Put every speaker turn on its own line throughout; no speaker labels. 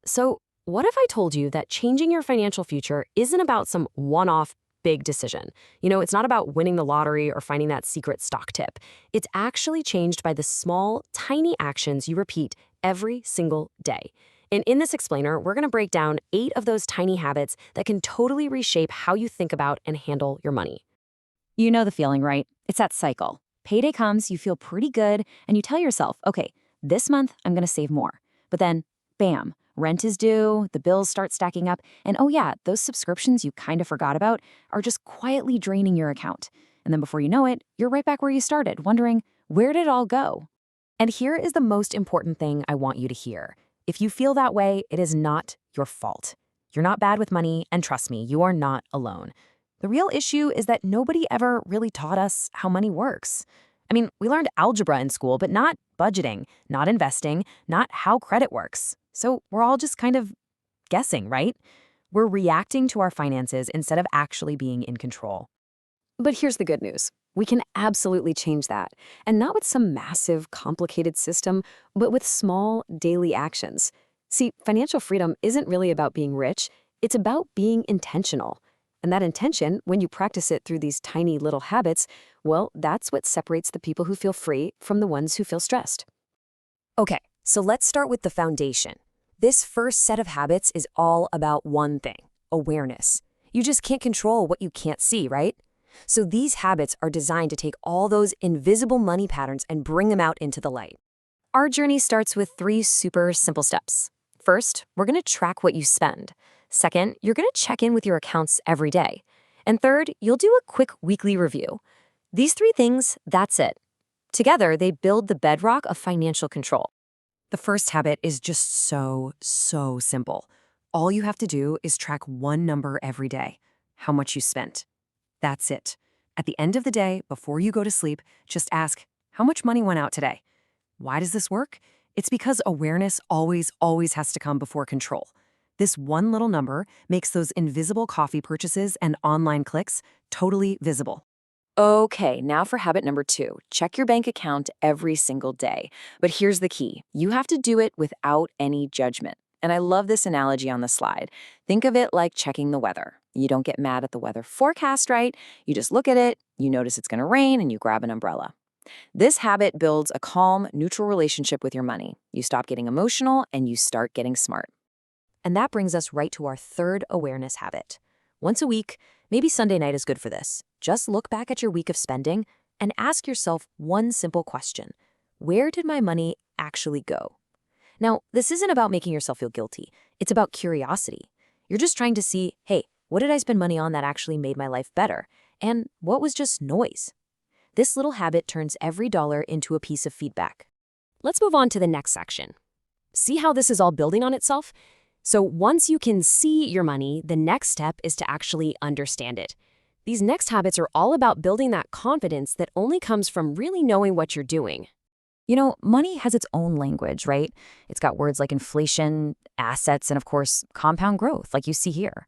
So, what if I told you that changing your financial future isn't about some one-off big decision? It's not about winning the lottery or finding that secret stock tip. It's actually changed by the small, tiny actions you repeat every single day. And in this explainer, we're going to break down 8 of those tiny habits that can totally reshape how you think about and handle your money.
You know the feeling, right? It's that cycle. Payday comes, you feel pretty good, and you tell yourself, okay, this month I'm going to save more. But then, bam, rent is due, the bills start stacking up, and oh yeah, those subscriptions you kind of forgot about are just quietly draining your account. And then before you know it, you're right back where you started, wondering, where did it all go?
And here is the most important thing I want you to hear. If you feel that way, it is not your fault. You're not bad with money, and trust me, you are not alone. The real issue is that nobody ever really taught us how money works. I mean, we learned algebra in school, but not budgeting, not investing, not how credit works. So we're all just kind of guessing, right? We're reacting to our finances instead of actually being in control. But here's the good news. We can absolutely change that. And not with some massive, complicated system, but with small, daily actions. See, financial freedom isn't really about being rich. It's about being intentional. And that intention, when you practice it through these tiny little habits, well, that's what separates the people who feel free from the ones who feel stressed. Okay, so let's start with the foundation. This first set of habits is all about one thing: awareness. You just can't control what you can't see, right? So these habits are designed to take all those invisible money patterns and bring them out into the light. Our journey starts with 3 super simple steps. First, we're going to track what you spend. Second, you're going to check in with your accounts every day. And third, you'll do a quick weekly review. These 3 things, that's it. Together, they build the bedrock of financial control. The first habit is just so simple. All you have to do is track one number every day: how much you spent. That's it. At the end of the day, before you go to sleep, just ask, how much money went out today? Why does this work? It's because awareness always has to come before control. This one little number makes those invisible coffee purchases and online clicks totally visible. Okay, now for habit number 2. Check your bank account every single day. But here's the key. You have to do it without any judgment. And I love this analogy on the slide. Think of it like checking the weather. You don't get mad at the weather forecast, right? You just look at it, you notice it's going to rain, and you grab an umbrella. This habit builds a calm, neutral relationship with your money. You stop getting emotional, and you start getting smart. And that brings us right to our third awareness habit. Once a week, maybe Sunday night is good for this. Just look back at your week of spending and ask yourself one simple question: where did my money actually go? Now, this isn't about making yourself feel guilty. It's about curiosity. You're just trying to see, hey, what did I spend money on that actually made my life better? And what was just noise? This little habit turns every dollar into a piece of feedback. Let's move on to the next section. See how this is all building on itself? So once you can see your money, the next step is to actually understand it. These next habits are all about building that confidence that only comes from really knowing what you're doing.
You know, money has its own language, right? It's got words like inflation, assets, and of course, compound growth, like you see here.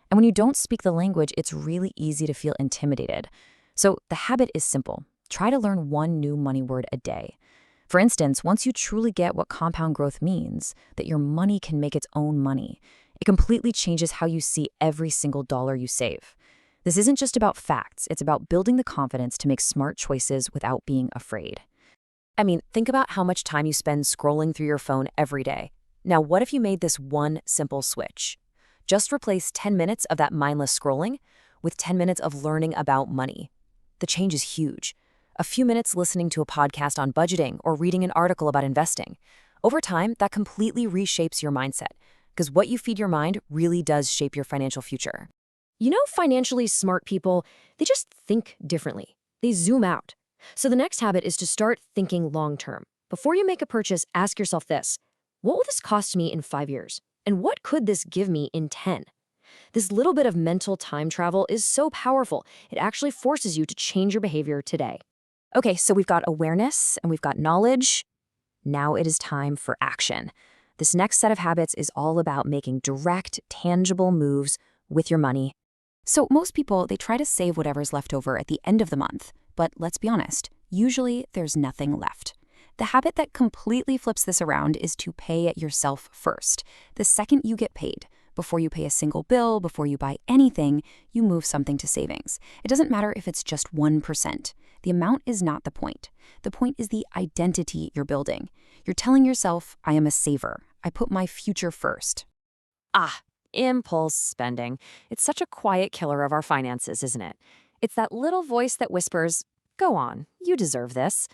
And when you don't speak the language, it's really easy to feel intimidated. So the habit is simple. Try to learn one new money word a day. For instance, once you truly get what compound growth means, that your money can make its own money, it completely changes how you see every single dollar you save. This isn't just about facts, it's about building the confidence to make smart choices without being afraid.
I mean, think about how much time you spend scrolling through your phone every day. Now, what if you made this one simple switch? Just replace 10 minutes of that mindless scrolling with 10 minutes of learning about money. The change is huge. A few minutes listening to a podcast on budgeting or reading an article about investing. Over time, that completely reshapes your mindset, because what you feed your mind really does shape your financial future. Financially smart people, they just think differently. They zoom out. So the next habit is to start thinking long-term. Before you make a purchase, ask yourself this: what will this cost me in 5 years? And what could this give me in 10? This little bit of mental time travel is so powerful, it actually forces you to change your behavior today. Okay, so we've got awareness and we've got knowledge. Now it is time for action. This next set of habits is all about making direct, tangible moves with your money. So most people, they try to save whatever's left over at the end of the month. But let's be honest, usually there's nothing left.
The habit that completely flips this around is to pay yourself first. The second you get paid, before you pay a single bill, before you buy anything, you move something to savings. It doesn't matter if it's just 1%. The amount is not the point. The point is the identity you're building. You're telling yourself, I am a saver. I put my future first.
Impulse spending. It's such a quiet killer of our finances, isn't it? It's that little voice that whispers, go on, you deserve this.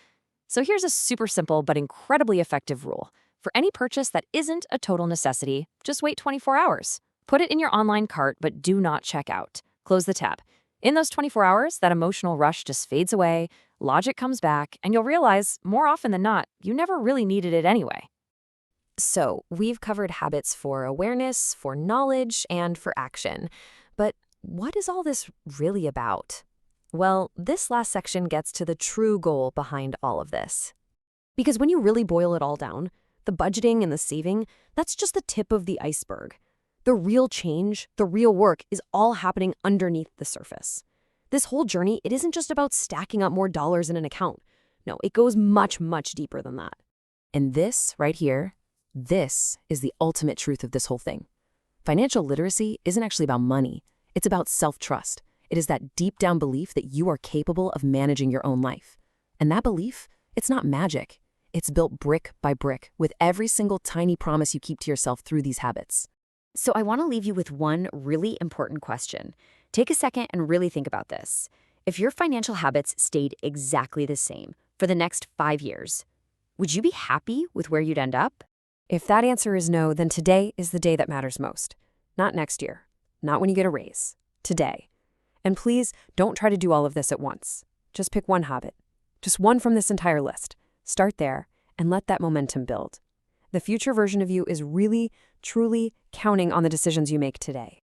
So here's a super simple but incredibly effective rule. For any purchase that isn't a total necessity, just wait 24 hours. Put it in your online cart, but do not check out. Close the tab. In those 24 hours, that emotional rush just fades away, logic comes back, and you'll realize, more often than not, you never really needed it anyway.
So, we've covered habits for awareness, for knowledge, and for action. But what is all this really about? Well, this last section gets to the true goal behind all of this.
Because when you really boil it all down, the budgeting and the saving, that's just the tip of the iceberg. The real change, the real work is all happening underneath the surface. This whole journey, it isn't just about stacking up more dollars in an account. No, it goes much, much deeper than that.
And this, right here, this is the ultimate truth of this whole thing. Financial literacy isn't actually about money. It's about self-trust. It is that deep down belief that you are capable of managing your own life. And that belief, it's not magic. It's built brick by brick with every single tiny promise you keep to yourself through these habits.
So I want to leave you with one really important question. Take a second and really think about this. If your financial habits stayed exactly the same for the next 5 years, would you be happy with where you'd end up? If that answer is no, then today is the day that matters most. Not next year. Not when you get a raise. Today. And please don't try to do all of this at once. Just pick one habit. Just one from this entire list. Start there and let that momentum build. The future version of you is really, truly counting on the decisions you make today.